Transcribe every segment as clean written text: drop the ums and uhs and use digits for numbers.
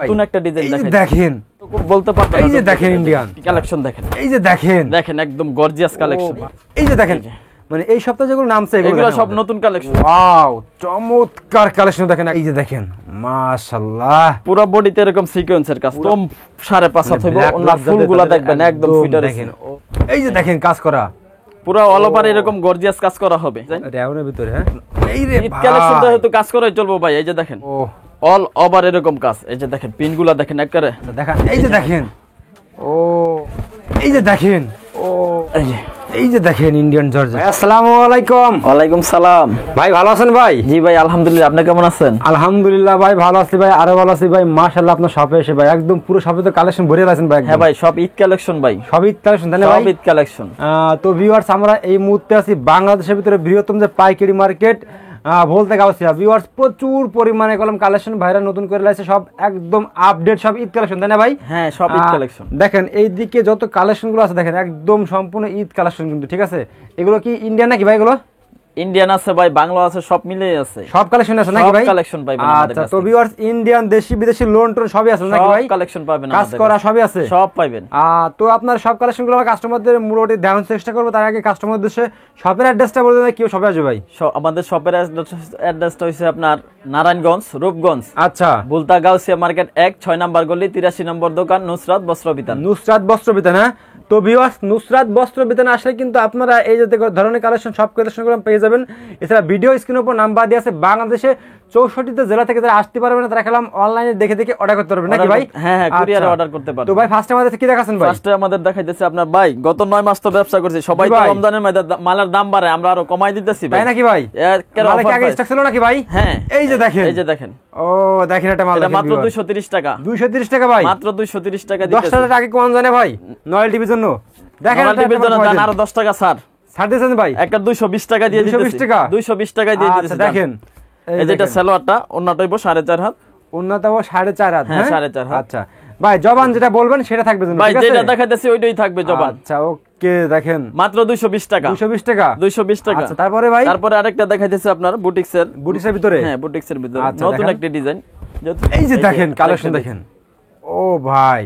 নতুন একটা ডিজাইন দেখেন বলতে পারবেন এই যে দেখেন ইন্ডিয়ান কালেকশন দেখেন এই যে দেখেন দেখেন একদম গর্জিয়াস কালেকশন এই যে দেখেন মানে এই সপ্তাহে যেগুলো নামছে এগুলো সব নতুন কালেকশন ওয়াও চমৎকার কালেকশন দেখেন এই যে দেখেন মাশাআল্লাহ পুরো বডিতে এরকম সিকোয়েন্সের কাজ তো 5.5 হাত হইবো ওনার ফুলগুলো দেখবেন একদম ফিটার দেখেন এই যে দেখেন কাজ করা পুরো অল ওভার এরকম গর্জিয়াস কাজ করা হবে রাউনের ভিতরে হ্যাঁ এই রে ভাই কালেকশনটা হয়তো কাজ করাই চলবো ভাই এই যে দেখেন ও অল ওভার এরকম কাজ এই যে দেখেন পিনগুলো দেখেন একবারে দেখেন এই যে দেখেন ও এই যে দেখেন ও এই যে দেখেন ইন্ডিয়ান জর্জেট আসসালামু আলাইকুম ওয়ালাইকুম সালাম ভাই ভালো আছেন ভাই জি ভাই আলহামদুলিল্লাহ আপনি কেমন আছেন আলহামদুলিল্লাহ ভাই ভালো আছি ভাই আরো ভালো আছি ভাই মাশাআল্লাহ আপনার শপে এসে ভাই একদম পুরো শপে তো কালেকশন ভরে আছেন ভাই হ্যাঁ ভাই সব ঈদ কালেকশন ভাই সব ঈদ কালেকশন তাই না ভাই সব ঈদ কালেকশন তো ভিউয়ার্স আমরা এই মুহূর্তে আছি বাংলাদেশের ভিতরে বৃহত্তম যে পাইকারি মার্কেট বলতে গাউসিয়া ভিউয়ার্স প্রচুর পরিমাণে কলম কালেকশন ভাইরা নতুন করে লাইছে সব একদম আপডেট সব ঈদ কালেকশন তাই না ভাই হ্যাঁ সব ঈদ কালেকশন দেখেন এই দিকে যত কালেকশনগুলো আছে দেখেন একদম সম্পূর্ণ ঈদ কালেকশন কিন্তু ঠিক আছে এগুলো কি ইন্ডিয়ান নাকি ভাই এগুলো ইন্ডিয়ান আছে ভাই বাংলা আছে সব মিলেই আছে সব কালেকশন আছে নাকি ভাই সব কালেকশন পাবেন আমাদের আচ্ছা তো ভিউয়ার্স ইন্ডিয়ান দেশি বিদেশি লোন টোন সবই আছে নাকি ভাই সব কালেকশন পাবেন কাজ করা সবই আছে সব পাবেন তো আপনার সব কালেকশনগুলো আমরা কাস্টমারদের মোটামুটি দেওয়ার চেষ্টা করব তার আগে কাস্টমারদের উদ্দেশ্যে শপের অ্যাড্রেসটা বলে দেন কি সবে আসবে ভাই আমাদের শপের অ্যাড্রেসটা হইছে আপনার নারায়ণগঞ্জ রূপগঞ্জ আচ্ছা বুলতা গাউসিয়া মার্কেট 1 6 নম্বর গলি 83 নম্বর দোকান নুসরাত বস্ত্র বিতান নুসরাত বস্ত্র বিতান হ্যাঁ তো ভিউয়ার্স নুসরাত বস্ত্র বিতানে আসলে কিন্তু আপনারা এই যে ধরনের কালেকশন সব কালেকশনগুলো পেয়ে যাবেন এছাড়া ভিডিও স্ক্রিনের উপর নাম্বার দেওয়া আছে বাংলাদেশে 64টা জেলা থেকে যারা আসতে পারবেন তারা খেলাম অনলাইনে দেখে দেখে অর্ডার করতে পারবেন নাকি ভাই হ্যাঁ হ্যাঁ কুরিয়ারে অর্ডার করতে পারবেন তো ভাই ফার্স্টে আমাদের কি দেখাছেন ভাই ফার্স্টে আমাদের দেখাইতেছে আপনার ভাই গত 9 মাস তো ব্যবসা করছি সবাই তো রমজানের মধ্যে মালের দাম বাড়ে আমরা আরো কমাই দিতেছি ভাই নাকি ভাই মাল কি আগে স্টক ছিল নাকি ভাই হ্যাঁ এই যে দেখেন ও দেখেন এটা মাল এটা মাত্র 230 টাকা 230 টাকা ভাই মাত্র 230 টাকা দিতেছি 10 টাকা আগে কোন জানে ভাই নয়েল টিভির জন্য দেখেন টিভির জন্য দাম আরো 10 টাকা ছাড় দিয়েছেন ভাই একটা 220 টাকা দিয়ে দিতেছি 220 টাকা 220 টাকা দিয়ে দিতেছি দেখেন এই যেটা সালোয়ারটা ওন্নাটা হইবো 4.5 হাত ওন্নাটা 4.5 হাত হ্যাঁ 4.5 হাত আচ্ছা ভাই জবান যেটা বলবেন সেটা থাকবে ঠিক আছে ভাই যেটা দেখাইতেছি ওইটাই থাকবে জবান আচ্ছা ওকে দেখেন মাত্র 220 টাকা 220 টাকা 220 টাকা আচ্ছা তারপরে ভাই তারপরে আরেকটা দেখাইতেছি আপনার বুটিক্সের ভিতরে হ্যাঁ বুটিক্সের ভিতরে নতুন একটা ডিজাইন এই যে দেখেন কালেকশন দেখেন ও ভাই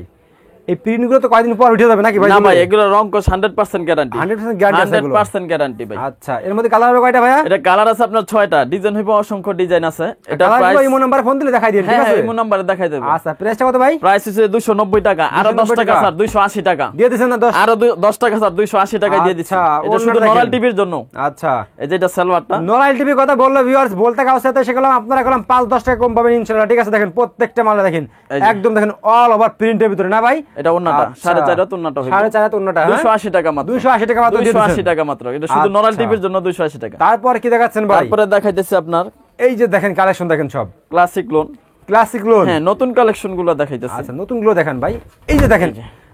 এই প্রিন্টগুলো তো কয়দিন পর উঠে যাবে নাকি ভাই না ভাই এগুলো রং কোশ 100% গ্যারান্টি 100% গ্যারান্টি আছে 100% গ্যারান্টি ভাই আচ্ছা এর মধ্যে কালার হবে কয়টা ভাইয়া এটা কালার আছে আপনার 6টা ডিজাইন হইবো অসংখ্য ডিজাইন আছে এটা প্রাইস ইমো নাম্বার ফোন দিলে দেখাই দিন ঠিক আছে হ্যাঁ ইমো নাম্বারে দেখাই দেব আচ্ছা প্রাইসটা কত ভাই প্রাইস হচ্ছে 290 টাকা আরো 10 টাকা স্যার 280 টাকা দিয়ে দিবেন না 10 আরো 10 টাকা স্যার 280 টাকা দিয়ে দিচ্ছি এটা শুধু নরমাল টিভির জন্য আচ্ছা এই যে এটা সালোয়ারটা নরমাল টিভি কথা বললো ভিউয়ার্স বলতে কাও সাথে সেগুলো আপনারা কলম 5-10 টাকা কম পাবেন ইনশাআল্লাহ ঠিক আছে দেখেন প্রত্যেকটা মালে দেখেন একদম দেখেন অল ওভার প্রিন্টের ভিতরে না ভাই এটা ওন্নাটা 4.5 ওন্নাটা হইবো 4.5 ওন্নাটা 280 টাকা মাত্র 280 টাকা মাত্র 280 টাকা মাত্র এটা শুধু নরমাল টিভির জন্য 280 টাকা তারপর কি দেখাচ্ছেন ভাই তারপরে দেখাইতেছি আপনার এই যে দেখেন কালেকশন দেখেন সব ক্লাসিক লোন হ্যাঁ নতুন কালেকশনগুলো দেখাইতেছি আচ্ছা নতুনগুলো দেখেন ভাই এই যে দেখেন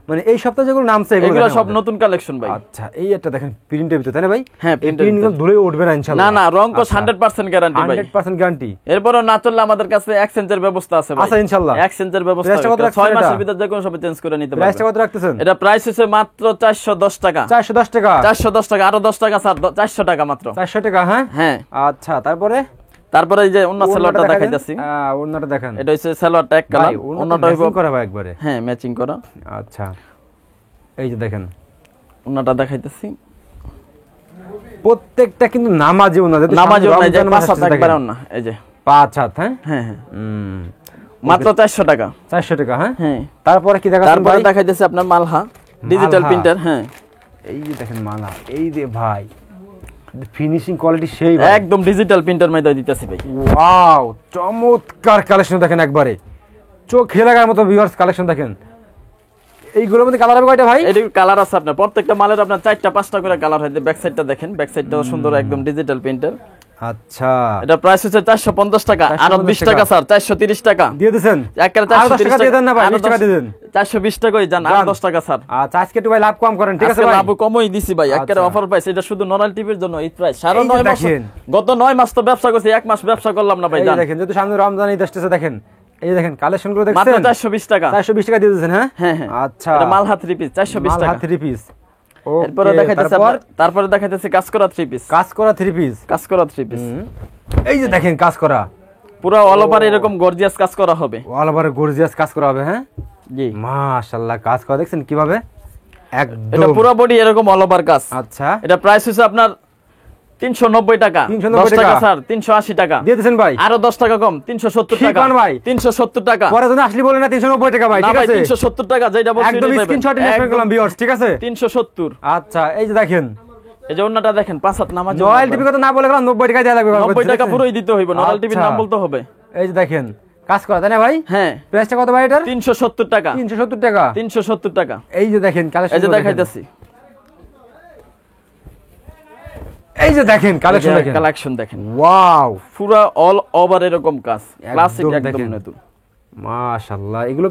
মানে এই সপ্তাহে যেগুলো নামছে এগুলো সব নতুন কালেকশন ভাই আচ্ছা এই একটা দেখেন প্রিন্টের ভিতরে তাই না ভাই হ্যাঁ প্রিন্টগুলো ধরে উঠবে না ইনশাআল্লাহ না রং কোশ 100% গ্যারান্টি ভাই 100% গ্যারান্টি এরপরও না চললে আমাদের কাছে এক্সচেঞ্জের ব্যবস্থা আছে ভাই আচ্ছা ইনশাআল্লাহ এক্সচেঞ্জের ব্যবস্থা আছে 6 মাসের ভিতর যে কোনো সব চেঞ্জ করে নিতে পারবেন প্রাইসটা কত রাখতেছেন এটা প্রাইস হচ্ছে মাত্র 410 টাকা 410 টাকা 410 টাকা আরো 10 টাকা স্যার 400 টাকা মাত্র 400 টাকা হ্যাঁ হ্যাঁ আচ্ছা তারপরে এই যে ওন্না সালোয়ারটা দেখাইতাছি ওন্নাটা দেখেন এটা হচ্ছে সালোয়ারটা এক কালার ওন্নাটা হইবো করা ভাই একবারে হ্যাঁ ম্যাচিং করা আচ্ছা এই যে দেখেন ওন্নাটা দেখাইতাছি প্রত্যেকটা কিন্তু নামাজি ওন্না যে পাঁচ হাত একবার ওন্না এই যে 5 হাত হ্যাঁ হ্যাঁ মাত্র 400 টাকা 400 টাকা হ্যাঁ হ্যাঁ তারপরে কি দেখাচ্ছেন তারপরে দেখাইতেছি আপনার মালহা ডিজিটাল প্রিন্টার হ্যাঁ এই যে দেখেন মালহা এই যে ভাই ফিনিশিং কোয়ালিটি সেই একদম ডিজিটাল প্রিন্টার মধ্যে দিতেছি ভাই ওয়াও চমৎকার কালেকশন দেখেন একবারে চোখে লাগার মতো ভিউয়ার্স কালেকশন দেখেন এইগুলোর মধ্যে কালার হবে কয়টা ভাই এর কালার আছে আপনার প্রত্যেকটা মালের আপনার 4টা 5টা করে কালার হয় ব্যাক সাইডটা দেখেন ব্যাক সাইডটাও সুন্দর একদম ডিজিটাল প্রিন্টার আচ্ছা এটা প্রাইস হচ্ছে 450 টাকা আর 20 টাকা স্যার 430 টাকা দিয়ে দেন একবারে 430 টাকা দিয়ে দেন না ভাই 20 টাকা দিয়ে দেন 420 টাকাই জান আর 10 টাকা স্যার আচ্ছা আজকে একটু ভাই লাভ কম করেন ঠিক আছে ভাই লাভ কমই দিছি ভাই একবারে অফার প্রাইস এটা শুধু নরমাল টিভির জন্য এই প্রাইস 9.5 মাস গত 9 মাস তো ব্যবসা করছি এক মাস ব্যবসা করলাম না ভাই জান দেখেন যেহেতু সামনে রমজান ঈদ আসছে দেখেন এই যে দেখেন কালেকশনগুলো দেখছেন মাত্র 420 টাকা 420 টাকা দিয়ে দিয়েছেন হ্যাঁ হ্যাঁ আচ্ছা এটা মালহা 3 পিস 420 টাকা মালহা 3 পিস এরপরে দেখাইতেছি তারপরে দেখাইতেছি কাজ করা 3 পিস কাজ করা 3 পিস কাজ করা 3 পিস এই যে দেখেন কাজ করা পুরো অল ওভার এরকম গর্জিয়াস কাজ করা হবে, অল ওভার গর্জিয়াস কাজ করা হবে। হ্যাঁ জি মাশাআল্লাহ, কাজ করা দেখছেন কিভাবে, এটা একদম পুরো বডি এরকম অল ওভার কাজ। আচ্ছা এটা প্রাইস হচ্ছে আপনার 390 টাকা, 390 10 টাকা টাকা। স্যার 380 টাকা দিয়ে দিয়েছেন ভাই, আরো 10 টাকা কম 370 কি টাকা কোন ভাই? 370 টাকা। পরে তুমি আসলে বলেন না 390 টাকা ভাই, না ঠিক ভাই আছে 370 টাকা যেটা বলছি একদম স্ক্রিনশট নিয়ে আসবেন করলাম ভিউয়ার্স, ঠিক আছে 370। আচ্ছা এই যে দেখেন এই যে ওন্নাটা দেখেন 5 হাত নামাজ নয়েল টিভি কথা না বলে গেলাম 90 টাকা দেওয়া লাগবে 90 টাকা পুরোই দিতে হইব, নরাল টিভির আচ্ছা। নাম বলতে হবে। এই যে দেখেন কাজ করা তাই না ভাই? হ্যাঁ প্রাইসটা কত ভাই এটার? 370 টাকা 370 টাকা। 370 টাকা। এই যে দেখেন কালেকশন, এই যে দেখাইতাছি, এই যে দেখেন কালেকশন দেখেন, কালেকশন দেখেন, ওয়াও পুরো অল ওভার এরকম কাজ, ক্লাসিক একদম দেখেন। নতুন। মাশাআল্লাহ, এগুলো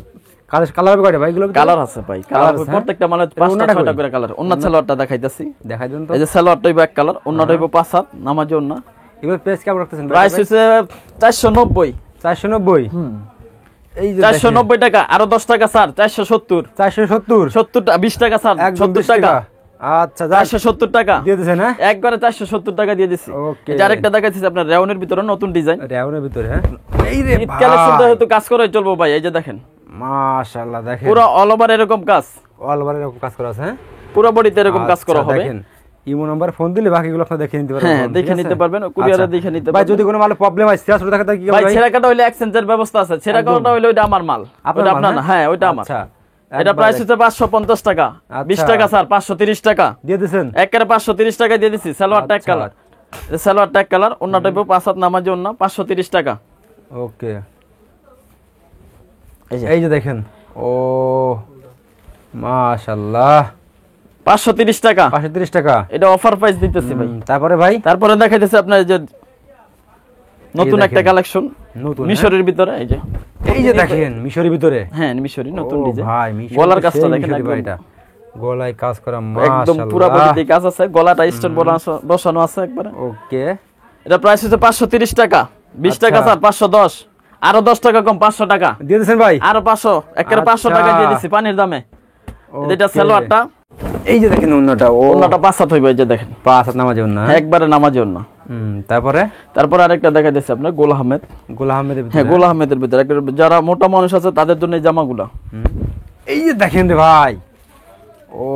কালার হবে কয়টা ভাই? এগুলো কালার আছে ভাই, কালার আছে, প্রত্যেকটা মানে এটা 5টা ওন্নাটা 6টা কই? করে কালার। ওন্না সালোয়ারটা দেখাইতাছি, দেখাই দেন তো। এই যে সালোয়ারটা হইবো এক কালার, ওন্নাটা হইবো 5 হাত নামাজি ওন্না। এগুলো প্রাইস কেমন রাখতেছেন ভাই? প্রাইস হইছে 490। 490। এই যে 490 টাকা আরো 10 টাকা স্যার 470। 470 70 টাকা 20 টাকা স্যার 70 টাকা। আচ্ছা যা 470 টাকা দিয়ে দিয়েছেন। হ্যাঁ একবারে 470 টাকা দিয়ে দিছি। ওকে। এই যে আরেকটা দেখাইছি আপনার রেওনের ভিতরে নতুন ডিজাইন, রেওনের ভিতরে। হ্যাঁ এই রে ঈদ কালেকশনটা হয়তো কাজ করে চলবো ভাই। এই যে দেখেন মাশাআল্লাহ, দেখেন পুরো অল ওভার এরকম কাজ, অল ওভার এরকম কাজ করা আছে। হ্যাঁ পুরো বডিতে এরকম কাজ করা আচ্ছা, হবে। দেখেন ইমো নাম্বার ফোন দিলে বাকিগুলো আপনি দেখে নিতে পারবেন। হ্যাঁ দেখে নিতে পারবেন, কুরিয়ারে দেখে নিতে ভাই পারবেন। যদি কোনো মালে প্রবলেম হয় সিরিয়াস দেখা থাকে কি ভাই ভাই? ছেঁড়া কাটা হইলে এক্সচেঞ্জের ব্যবস্থা আছে, ছেঁড়া কাটা হইলে ওইটা আমার মাল, ওইটা আপনার না। হ্যাঁ ওইটা আমার। আচ্ছা এটা প্রাইস হচ্ছে 550 টাকা। 20 টাকা স্যার 530 টাকা দিয়ে দিয়েছেন। একবারে 530 টাকা দিয়ে দিছি। সালোয়ারটা এক আচ্ছা। কালার, সালোয়ারটা এক কালার, ওন্নাটা হইবো 5 হাত নামাজি ওন্না 530 টাকা। ওকে এই যে এই যে দেখেন, ও মাশাআল্লাহ 530 টাকা, 530 টাকা। এটা অফার প্রাইস দিতেছি ভাই। তারপরে ভাই তারপরে দেখাইতেছি আপনার এই যে নতুন দেখেন। একটা কালেকশন নতুন, মিশরের ভিতরে। এই যে এই যে দেখেন মিশরের ভিতরে। হ্যাঁ মিশরি নতুন ও ডিজাইন, ভাই মিশরি গলার কাজটা দেখেন মিশরি ভাই, একদম এটা গলায় কাজ করা একদম পুরো মাশাআল্লাহ। বডিতে কাজ আছে, গলাটা স্টোন বসানো আছে একবারে। ওকে এটা প্রাইস হচ্ছে 530 টাকা। 20 টাকা আচ্ছা। স্যার 510, আরো 10 টাকা কম 500 টাকা, দিয়ে দিয়েছেন ভাই। আরো 500 একেবারে 500 আচ্ছা। টাকা দিয়ে দিছি পানির দামে। এটা ওকে। সালোয়ারটা, এই যে দেখেন ওন্নাটা, ও ওন্নাটা 5 হাত হইবে। এই যে দেখেন পাঁচ হাত নামাজে ওন্না। একবারে নামাজি ওন্না। তারপরে তারপর আরেকটা দেখাইতেছি আপনার গোল আহমেদ। গোলাম আহমেদের হ্যাঁ ভিতরে। গোল আহমেদের ভিতরে একেবারে যারা মোটা মানুষ আছে তাদের জন্য এই জামাগুলা। এই যে দেখেন রে ভাই, ও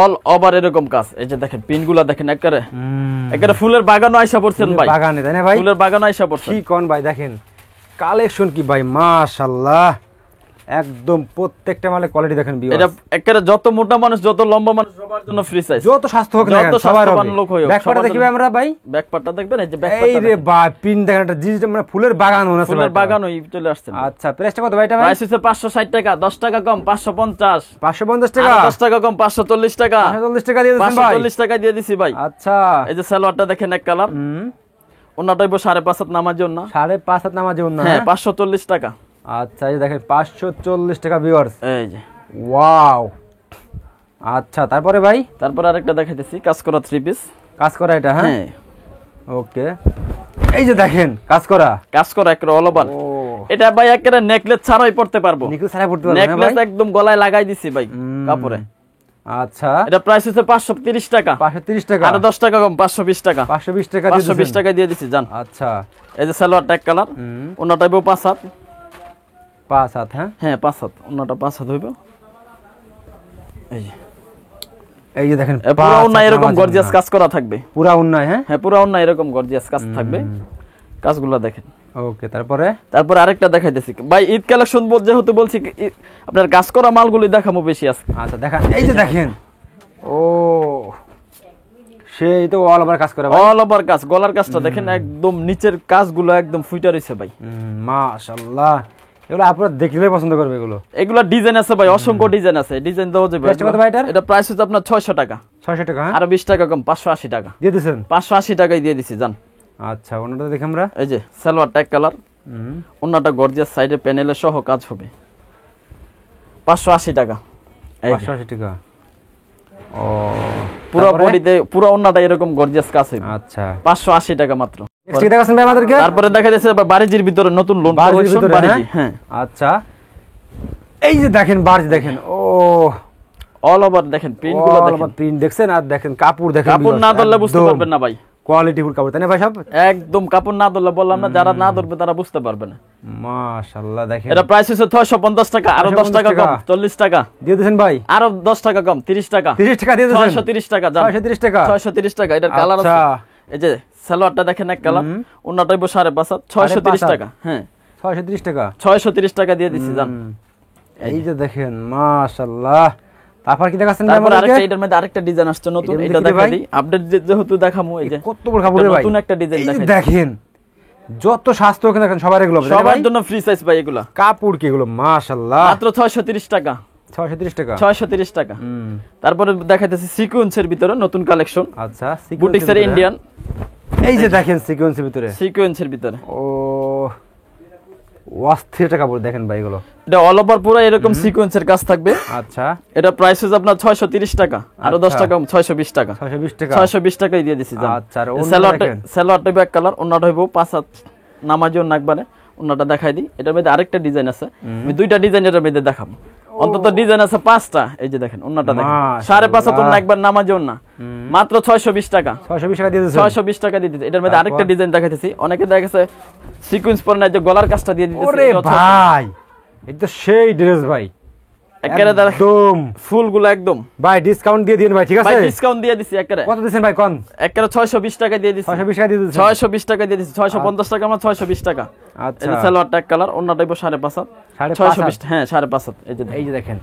অল ওভার এরকম কাজ। এই যে দেখেন পিনগুলা দেখেন একেবারে একেবারে ফুলের বাগানো আইসা পড়ছেন ভাই, বাগানে তাই না ভাই? ফুলের বাগানো আইসা পড়ছেন। কি কোন ভাই, দেখেন কালেকশন কি ভাই মাশাআল্লাহ, একদম প্রত্যেকটা মালে কোয়ালিটি দেখেন এটা ভিউয়ার্স। একেবারে যত মোটা মানুষ যত লম্বা মানুষ সবার জন্য ফ্রি সাইজ। যত স্বাস্থ্য হোক না যত কেন, সবার স্বাস্থ্যবান হবে। লোক হোক, ব্যাকপার্টটা সবার দেখি জন্য। ভাই আমরা ভাই, ব্যাকপার্টটা দেখবেন, এই যে এই ব্যাকপার্টটা রে ভাই পিন দেখেন, একটা জিনিস মানে ফুলের বাগান মনে হচ্ছে ফুলের ভাই। বাগান ওই চলে আসছে। আচ্ছা প্রাইসটা কত ভাই এটা ভাই? প্রাইস হচ্ছে 560 টাকা, 10 টাকা কম 550, 550 টাকা, 10 টাকা কম 540 টাকা, 540 টাকা দিয়ে দিয়েছেন ভাই। 540 টাকা দিয়ে দিছি ভাই। আচ্ছা এই যে সালোয়ারটা দেখেন এক কালার, ওন্নাটা হইবো 5.5 হাত নামাজি ওন্না। 5.5 হাত নামাজে ওন্না। হ্যাঁ 540 টাকা। আচ্ছা এই যে দেখেন 540 টাকা ভিউয়ার্স। এই যে ওয়াও। আচ্ছা তারপরে ভাই তারপর আরেকটা দেখাইতেছি কাজ করা 3 পিস। কাজ করা এটা। হ্যাঁ হ্যাঁ ওকে, এই যে দেখেন কাজ করা, কাজ করা একটা অল ওভার। ও এটা ভাই একেবারে নেকলেস ছাড়াই পড়তে পারবো, নিকুল ছাড়া পড়তে পারবেন না নেকলেস ভাই? একদম গলায় লাগাই দিছি ভাই কাপড়ে। আচ্ছা এটা প্রাইস হচ্ছে 530 টাকা, 530 টাকা, আরো 10 টাকা কম 520 টাকা, 520 টাকা দিয়ে 520 দিয়েছেন। টাকা দিয়ে দিছি জান। আচ্ছা এই যে সালোয়ারটা এক কালার, ওন্নাটা হইবো 5 হাত। 5 হাত। হ্যাঁ হ্যাঁ 5 হাত, ওন্নাটা 5 হাত হইবো। এই যে এই যে দেখেন পুরো ওন্না এরকম গর্জিয়াস কাজ করা থাকবে, পুরা উন্নয়। হ্যাঁ হ্যাঁ পুরো ওন্না এরকম গর্জিয়াস কাজ থাকবে, কাজগুলো দেখেন। ওকে তারপরে তারপর আরেকটা দেখাইতেছি ভাই, ঈদ কালেকশন যেহেতু বলছি আপনার কাজ করা মালগুলি দেখাবো বেশি আছে। আচ্ছা দেখান, এই যে দেখেন, ও সেই তো অল ওভার কাজ করে ভাই। অল ওভার কাজ, গলার কাজটা দেখেন একদম নিচের কাজগুলো একদম ফুইটা রইছে ভাই। মাশাআল্লাহ, এগুলো আপনারা দেখলে পছন্দ করবে এগুলো। এগুলা ডিজাইন আছে ভাই, অসংখ্য ডিজাইন আছে, ডিজাইন দেওয়া যাবে। প্রাইসটা কত ভাই এটার? এটা প্রাইস হচ্ছে আপনার 600 টাকা, 600 টাকা। হ্যাঁ আরো 20 টাকা কম 580 টাকা দিয়ে দিয়েছেন। 580 টাকায় দিয়ে দিছি জান। আচ্ছা ওনাটা দেখি আমরা। এই যে সালোয়ারটা এক কালার, ওন্নাটা গর্জিয়াস, সাইডে প্যানেলে সহ কাজ হবে, 580 টাকা। এই যে 580 টাকা। ও পুরো বডিতে পুরো ওন্নাটা এরকম গর্জিয়াস কাজ হবে, আচ্ছা 580 টাকা মাত্র। ঠিক দেখাচ্ছেন ভাই আমাদেরকে। তারপরে দেখা যাচ্ছে বাড়িজির ভিতরে নতুন লোন বাড়ির কালেকশন ভিতরে, বাড়িজি। হ্যাঁ আচ্ছা এই যে দেখেন বার্জ দেখেন, ও অল ওভার দেখেন প্রিন্টগুলো দেখেন, প্রিন্ট দেখছেন আর দেখেন কাপড় দেখেন, কাপড় না ধরলে বুঝতে একদম পারবেন না ভাই। কোয়ালিটিফুল কাপড় তাই না ভাই সব? একদম কাপড় না ধরলে বললাম না, যারা না ধরবে তারা বুঝতে পারবে না। মাশাআল্লাহ দেখেন এটা প্রাইস হচ্ছে 650 টাকা, আরো 10 টাকা কম 40 টাকা দিয়ে দিয়েছেন ভাই, আরো 10 টাকা কম 30 টাকা 30 টাকা দিয়ে দিয়েছেন, 630 টাকা জান, 630 টাকা 630 টাকা। এটার কালার আছে, আচ্ছা এই যে সালোয়ারটা দেখেন এক কালার, ওন্নাটা 5.5 630 টাকা। হ্যাঁ 630 টাকা 630 টাকা দিয়ে দিছি জান। এই যে দেখেন মাশাআল্লাহ। তারপর কি দেখাচ্ছেন ভাই তারপর আমাদেরকে? আরেকটা এটার মধ্যে আরেকটা ডিজাইন আসছে নতুন, এটার মধ্যে এটা কি দেখাই ভাই? দিই, আপডেট যেহেতু দেখামু। এই যে কত বড় কাপড় রে ভাই, নতুন একটা ডিজাইন এই যে দেখাই দেখেন যত স্বাস্থ্য ওখানে দেখেন সবার এগুলো তাই না সবার ভাই? জন্য ফ্রি সাইজ ভাই এগুলা। কাপড় কি এগুলো মাশাআল্লাহ, মাত্র 630 টাকা 630 টাকা 630 টাকা। তারপরে দেখাইতেছি সিকোয়েন্সের ভিতরে নতুন কালেকশন, আচ্ছা বুটিক্সের ইন্ডিয়ান। এই যে দেখেন সিকোয়েন্সের ভিতরে, সিকোয়েন্সের ভিতরে ও অস্থির টাকা কাপড় দেখেন ভাই এগুলো। এটা অল ওভার পুরো এরকম সিকোয়েন্সের কাজ থাকবে। আচ্ছা এটা প্রাইস হচ্ছে আপনার 630 টাকা, আরো 10 টাকা কম 620 টাকা 620 টাকা 620 টাকায় দিয়ে দিছি জান। আচ্ছা, আর ওন্নাটা সালোয়ারটা দেখেন। সালোয়ারটা ব্যাক কালার, ওন্নাটা হইবো 5 নামাজিও নাকবানে। ওন্নাটা দেখাই দিই, এটার মধ্যে আরেকটা ডিজাইন আছে, আমি দুইটা ডিজাইন এটার মধ্যে দেখাবো। অন্তত ডিজাইন আছে 5টা। এই যে দেখেন ওন্নাটা দেখেন, মাশাআল্লাহ। 5.5 ওন্না একবার নামাজিও না, মাত্র 620 টাকা 620 টাকা দিয়ে দিয়েছেন। 620 টাকা দিয়ে দিতে। এটার মধ্যে আরেকটা ডিজাইন দেখাইতেছি, অনেকে দেখা গেছে সিকোয়েন্স পরে না, যে গলার কাজটা দিয়ে দিতেছে। ওরে ভাই এটা সেই ড্রেস ভাই, একেবারে একদম ফুলগুলো একদম ভাই ডিসকাউন্ট দিয়ে দিন ভাই, ঠিক ভাই আছে? ডিসকাউন্ট দিয়ে দিছি একেবারে। কত দিবেন ভাই কোন? একেবারে 620 টাকা দিয়ে দিছি। 620 টাকা দিয়ে দিয়েছেন। 620 টাকা দিয়ে দিছি, 650 টাকা আমরা 620 টাকা। আচ্ছা এটা সালোয়ারটা এক কালার, ওন্নাটা 5.5 620। হ্যাঁ 5.5। এই যে এই যে দেখেন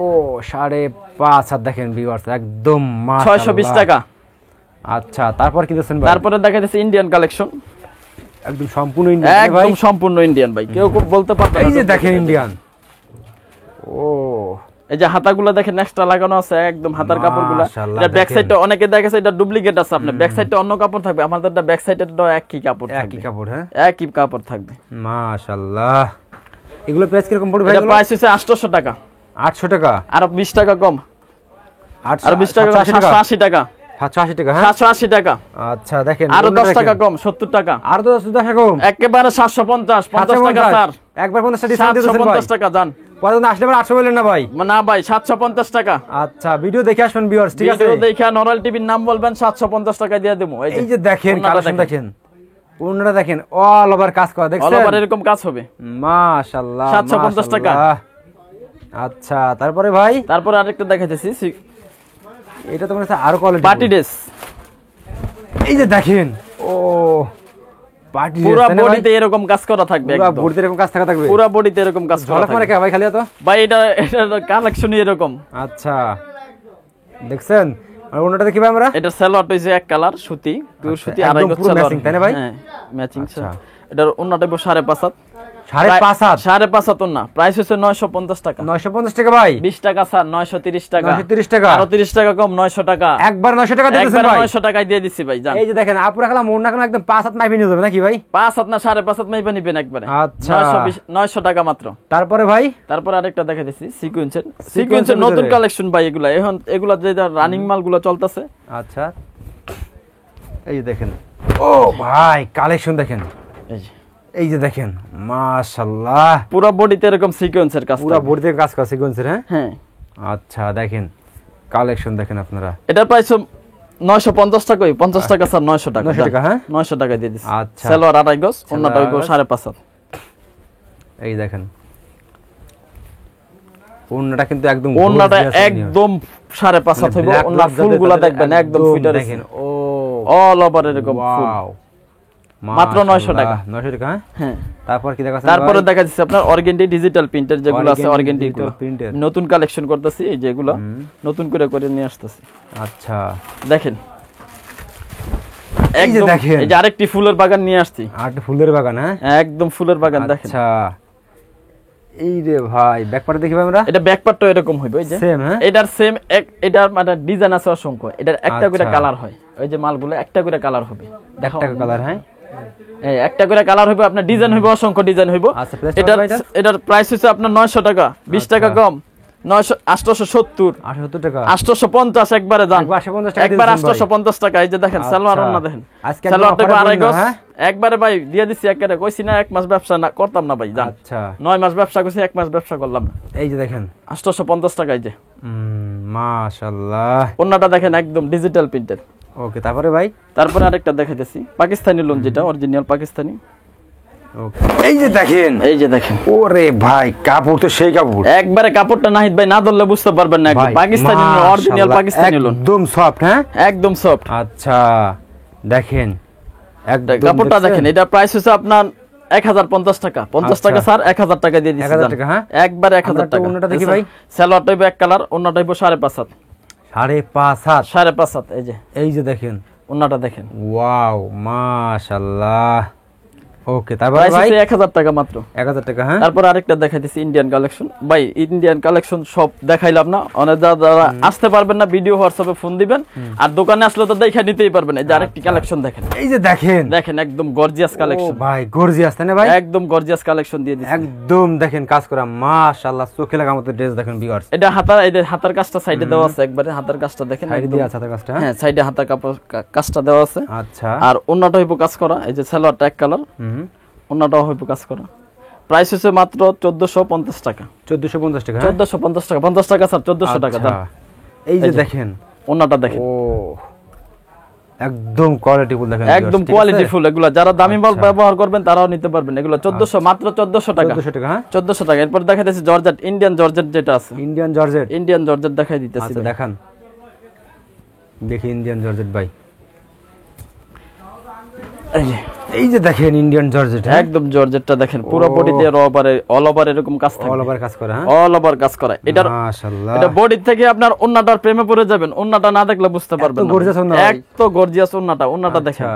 ও 5.5 হাত দেখেন ভিউয়ার্স একদম মাশাআল্লাহ 620 টাকা। আচ্ছা তারপর কি দিয়েছেন ভাই? তারপরে দেখা যাচ্ছে ইন্ডিয়ান কালেকশন, একদম সম্পূর্ণ ইন্ডিয়ান ভাই, একদম সম্পূর্ণ ইন্ডিয়ান ভাই, কেউ বলতে পারবে না। এই যে দেখেন ইন্ডিয়ান, ও এই যে হাতাগুলো দেখেন এক্সট্রা লাগানো আছে, একদম হাতার কাপড়গুলো। মাশাআল্লাহ, এটা ব্যাক দেখেন। সাইডটা অনেকে দেখেছে এটা ডুপ্লিকেট আছে, আপনার ব্যাক সাইডটা অন্য কাপড় থাকবে, আমাদেরটা ব্যাক সাইডেরটা একই কাপড় একই থাকবে, কাপড়, হ্যাঁ একই কাপড় থাকবে। মাশাআল্লাহ। এগুলো প্রাইস কিরকম পড়বে ভাই? এটা প্রাইস হচ্ছে 800 টাকা, 800 টাকা, আরো 20 টাকা কম, 800 আর 20 টাকা কম, 780 টাকা 780 টাকা, হ্যাঁ 780 টাকা। আচ্ছা দেখেন আরো এগুলো 10 টাকা দেখেন। কম 70 টাকা, আরো 10 টাকা কম, একেবারে 750 50 টাকা স্যার, একবার 50 টাকা ডিসকাউন্ট দিয়েছেন ভাই। 750 টাকা জান পরে না আসলে 800 বললেন না ভাই? না ভাই 750 টাকা। আচ্ছা ভিডিও দেখে আসবেন ভিউয়ার্স, ঠিক আছে? ভিডিও দেখে নরমাল টিভির নাম বলবেন, 750 টাকা দিয়ে দেবো। এই যে দেখেন ওন্নাটা কালেকশন দেখেন, ওন্নাটা দেখেন অল ওভার কাজ করা অল দেখছেন? ওভার এরকম কাজ হবে, মাশাআল্লাহ 750 টাকা। মাশাআল্লাহ। আচ্ছা তারপরে ভাই তারপর আরেকটা দেখাইতেছি এটা তো মনে হচ্ছে আরো কোয়ালিটি পার্টি ড্রেস, এই যে দেখেন ও পার্টি পুরো বডিতে এরকম কাজ করা থাকবে, পুরো একদম বডিতে এরকম কাজ থাকবে, পুরো বডিতে এরকম কাজ করা ঝলক মারে থাকবে কে ভাই খালি তো? ভাই। এটা কালেকশনই এরকম। আচ্ছা দেখছেন আর ওন্নাটা দেখি ভাই আমরা, এটা সালোয়ারটা হইছে এক কালার সুতি, পিওর সুতি, একদম আড়াই গজ পুরো সালোয়ার। matching, তাই না ভাই? হ্যাঁ ম্যাচিং। আচ্ছা। এটার ওন্নাটা 5.5 5.5 হাত 5.5 ওন্না, প্রাইস হচ্ছে 950 টাকা। 950 টাকা ভাই, 20 টাকা স্যার 930 টাকা, 930 টাকা, আরো 30 টাকা কম 900 টাকা, একবার 900 টাকা দিতেছেন একবার ভাই। 900 টাকায় দিয়ে দিছি ভাই জান। এই যে দেখেন আপুরা খালা ওন্না কোন একদম 5 হাত মাইপে নিয়ে যাবে নাকি ভাই? 5 হাত না 5.5 হাত মাইপা নিবেন একবারে। আচ্ছা। 900 টাকা মাত্র। তারপরে ভাই তারপর আরেকটা দেখাই দিচ্ছি সিকোয়েন্সের নতুন ভিতরে। কালেকশন ভাই, এগুলা এখন এগুলা যে রানিং মালগুলো চলতেছে। আচ্ছা এই যে দেখেন ও ভাই কালেকশন দেখেন, এই যে এই যে দেখেন মাশাআল্লাহ পুরো বডিতে এরকম সিকোয়েন্সের কাজ পুরো থাকবে। বডিতে কাজ করা সিকোয়েন্সের, হ্যাঁ হ্যাঁ আচ্ছা দেখেন কালেকশন দেখেন আপনারা, এটা প্রাইস 950 টাকা, 50 টাকা স্যার 900 টাকা 900 টাকা, হ্যাঁ 900 টাকা দিয়ে দিছি। আচ্ছা। সালোয়ার আড়াই গজ, ওন্নাটা হইবো সালোয়ার 5.5। এই দেখেন ওন্নাটা কিন্তু একদম ওন্নাটা gorgeous একদম 5.5 হইবো, Black ওন্নার black ফুলগুলো যাতে দেখবেন একদম ফিটার দেখেন ও অল ওভার এরকম ফুল, ওয়াও মাত্র 900 টাকা। 900 টাকা, হ্যাঁ হ্যাঁ। তারপর কি দেখাচ্ছেন তারপরে দেখা যাচ্ছে আপনার অর্গেন্ডি ডিজিটাল প্রিন্টার যেগুলো আছে, Organdy অর্গেন্ডি digital printer। নতুন কালেকশন করতেছি, এই যেগুলো নতুন করে করে নিয়ে আসতেছি। আচ্ছা দেখেন এই যে একদম দেখেন। এই যে আরেকটি ফুলের বাগান নিয়ে আসছি, আর একটা ফুলের বাগান, হ্যাঁ একদম ফুলের বাগান দেখেন। আচ্ছা এই রে ভাই ব্যাকপার্ট দেখি ভাই আমরা, এটা ব্যাকপার্টটা এরকম হইবে, এই যে সেম, হ্যাঁ এটার সেম এটার মানে ডিজাইন আছে অসংখ্য, এটার একটা করে আচ্ছা। কালার হয়, ওই যে মালগুলো একটা করে কালার হবে, দেখো একটা কালার, হ্যাঁ এই একটা করে কালার হইবে, আপনার ডিজাইন হইবে অসংখ্য ডিজাইন হইবে। আচ্ছা, price এটার কত ভাই এটার প্রাইস হচ্ছে আপনার 900 টাকা, 20 টাকা আচ্ছা। কম 870 870 টাকা, 850 একবারে দাম, একবার 850 টাকা একবার দিয়েছেন ভাই। 850 টাকা। এই যে দেখেন আচ্ছা। সালোয়ার ওন্না দেখেন, আজকে একদম সালোয়ারটা offer এ আড়াই বলুন গজ, না, হ্যাঁ? একবারে ভাই দিয়ে দিছি একেবারে, কইছি না 1 মাস ব্যবসা না করতাম না ভাই জান, আচ্ছা 9 মাস ব্যবসা করছি, 1 মাস ব্যবসা করলাম না। এই যে দেখেন 850 টাকা। এই যে মাশাআল্লাহ ওন্নাটা দেখেন একদম ডিজিটাল প্রিন্টেড, ওকে, তারপরে ভাই? তারপরে আরেকটা দেখাইতেছি পাকিস্তানি লোন, যেটা অরিজিনাল পাকিস্তানি। ওকে, এই যে দেখেন, এই যে দেখেন, ওরে ভাই কাপড় তো সেই কাপড়, একবারে কাপড়টা নাহিদ ভাই না ধরলে বুঝতে পারবেন না, একদম ভাই, পাকিস্তানি অরিজিনাল মাশাআল্লাহ, পাকিস্তানি লোন, একদম সফট। হ্যাঁ, একদম সফট। আচ্ছা দেখেন, একদম কাপড়টা দেখেন, এটা প্রাইস হচ্ছে আপনার 1050 টাকা, 50 টাকা স্যার 1000 টাকা দিয়ে দিচ্ছি। 1000 টাকা, হ্যাঁ একবার 1000 টাকা। অন্যটা দেখি ভাই, সালোয়ারটা হইবো এক কালার, অন্যটা হইবো 5.5 হাত। 5.5 হাত, 5.5 হাত। এই যে দেখেন অন্যটা দেখেন, ওয়াও মাশাআল্লাহ। ওকে, তারপর প্রাইস ভাই? হচ্ছে 1000 টাকা মাত্র। 1000 টাকা। হ্যাঁ, তারপর আরেকটা দেখাইতেছি ইন্ডিয়ান কালেকশন। ভাই ইন্ডিয়ান কালেকশন সব দেখাইলাম না, অনেক যারা আসতে পারবেন না ভিডিও হোয়াটসঅ্যাপে ফোন দিবেন, আর দোকানে আসলে তো দেখে নিতেই পারবেন। এই যে আরেকটি কালেকশন দেখেন, এই যে দেখেন, দেখেন একদম গর্জিয়াস কালেকশন ভাই গর্জিয়াস তাই না ভাই? একদম গর্জিয়াস কালেকশন দিয়ে দিচ্ছি। একদম দেখেন কাজ করা, মাশাআল্লাহ, চোখে লাগার মতো ড্রেস দেখেন ভিউয়ার্স। এটা এই যে হাতার কাজটা সাইডে দেওয়া আছে, একবারে হাতার কাজটা দেখেন, সাইডে দিয়ে আছে হাতের কাজটা। হ্যাঁ সাইডে হাতার কাজটা দেওয়া আছে। আচ্ছা, আর অন্যটা হইবো কাজ করা, এই যে সালোয়ারটা এক কালার, অন্যটাও হইবো কাজ করা। প্রাইস হচ্ছে মাত্র 1450 টাকা। 1450 টাকা। 1450 টাকা, 50 টাকা স্যার, 1400 টাকা দাম। এই যে দেখেন, অন্যটা দেখেন, ও একদম কোয়ালিটিফুল দেখেন, একদম কোয়ালিটিফুল। এগুলা যারা দামি মাল ব্যবহার করবেন তারাও নিতে পারবেন। এগুলো 1400, মাত্র 1400 টাকা। 1400 টাকা। হ্যাঁ, 1400 টাকা। এরপর দেখাইতেছি জর্জেট, ইন্ডিয়ান জর্জেট যেটা আছে, ইন্ডিয়ান জর্জেট। ইন্ডিয়ান জর্জেট দেখাই দিতেছি। আচ্ছা দেখান, দেখি ইন্ডিয়ান জর্জেট ভাই। এই যে দেখেন ইন্ডিয়ান জর্জেট, একদম জর্জেটটা দেখেন, পুরো বডিতে অল ওভার এরকম কাজ থাকে, অল ওভার কাজ করা। হ্যাঁ, অল ওভার কাজ করা। এটার মাশাআল্লাহ, এটা বডি থেকে আপনার ওন্নাটার প্রেমে পড়ে যাবেন, ওন্নাটা না দেখলে বুঝতে পারবেন না। গর্জিয়াস ওন্না, এক তো গর্জিয়াস ওন্নাটা দেখেন।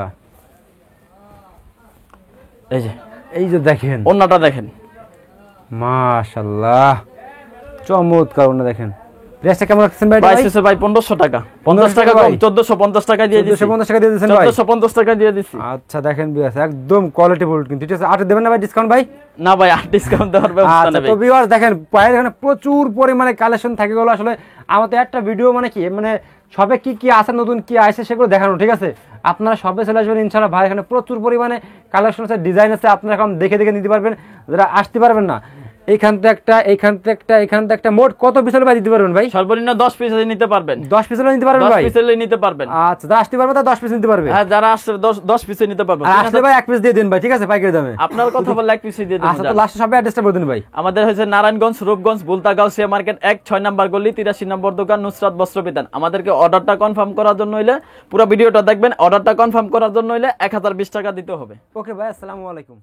এই যে দেখেন ওন্নাটা দেখেন, মাশাআল্লাহ, চমৎকার ওন্না দেখেন। প্রাইসটা কেমন রাখছেন ভাই? প্রাইস হচ্ছে ভাই 1500 টাকা। 50 টাকা কম, 1450 টাকা দিয়ে দিছি। 1450 টাকা দিয়ে দিয়েছেন ভাই? 1450 টাকা দিয়ে দিছি। আচ্ছা দেখেন ভিউয়ার্স, একদম কোয়ালিটিফুল। কিন্তু ঠিক আছে, আর দেবেন না ভাই ডিসকাউন্ট ভাই? না ভাই, আর ডিসকাউন্ট দেওয়ার ব্যবস্থা আচ্ছা, নেই। তো ভিউয়ার্স দেখেন পায়ের এখানে প্রচুর পরিমাণে কালেকশন থাকে গেল। আসলে আমাদের একটা ভিডিও মানে কি, মানে সবে কি কি আছে, নতুন কি আছে সেগুলো দেখানো, ঠিক আছে? আপনারা সবে চলে আসবেন ইনশাআল্লাহ। ভাই এখানে প্রচুর পরিমাণে কালেকশন আছে, ডিজাইন আছে, আপনারা এখন দেখে দেখে নিতে পারবেন। যারা আসতে পারবেন না, এইখান থেকে একটা, এইখান থেকে একটা, এইখান থেকে একটা, মোট কত পিস হলে ভাই দিতে পারবেন ভাই? সর্বনিম্ন 10 পিস নিতে পারবেন। 10 পিস হলে নিতে পারবেন 10 ভাই? পিস নিতে পারবেন। আচ্ছা, যারা আসতে পারবে তারা 10 পিস নিতে পারবে। হ্যাঁ, যারা আসছে 10 পিস নিতে পারবেন। আর আসলে ভাই 1 পিস দিয়ে দিন ভাই, ঠিক আছে, পাইকারি দামে। আপনার কথা বললে 1 পিস দিয়ে দেন। আচ্ছা, তো লাস্টে সবাই অ্যাড্রেসটা বলে দিন ভাই। আমাদের হচ্ছে নারায়ণগঞ্জ, রূপগঞ্জ, বুলতা গাউসিয়া মার্কেট 1-6 নম্বর গলি, 83 নম্বর দোকান, নুসরাত বস্ত্র বিতান। আমাদেরকে অর্ডারটা কনফার্ম করার জন্য হইলে পুরো ভিডিওটা দেখবেন। অর্ডারটা কনফার্ম করার জন্য হইলে 1020 টাকা দিতে হবে। ওকে ভাই, আসসালামু আলাইকুম।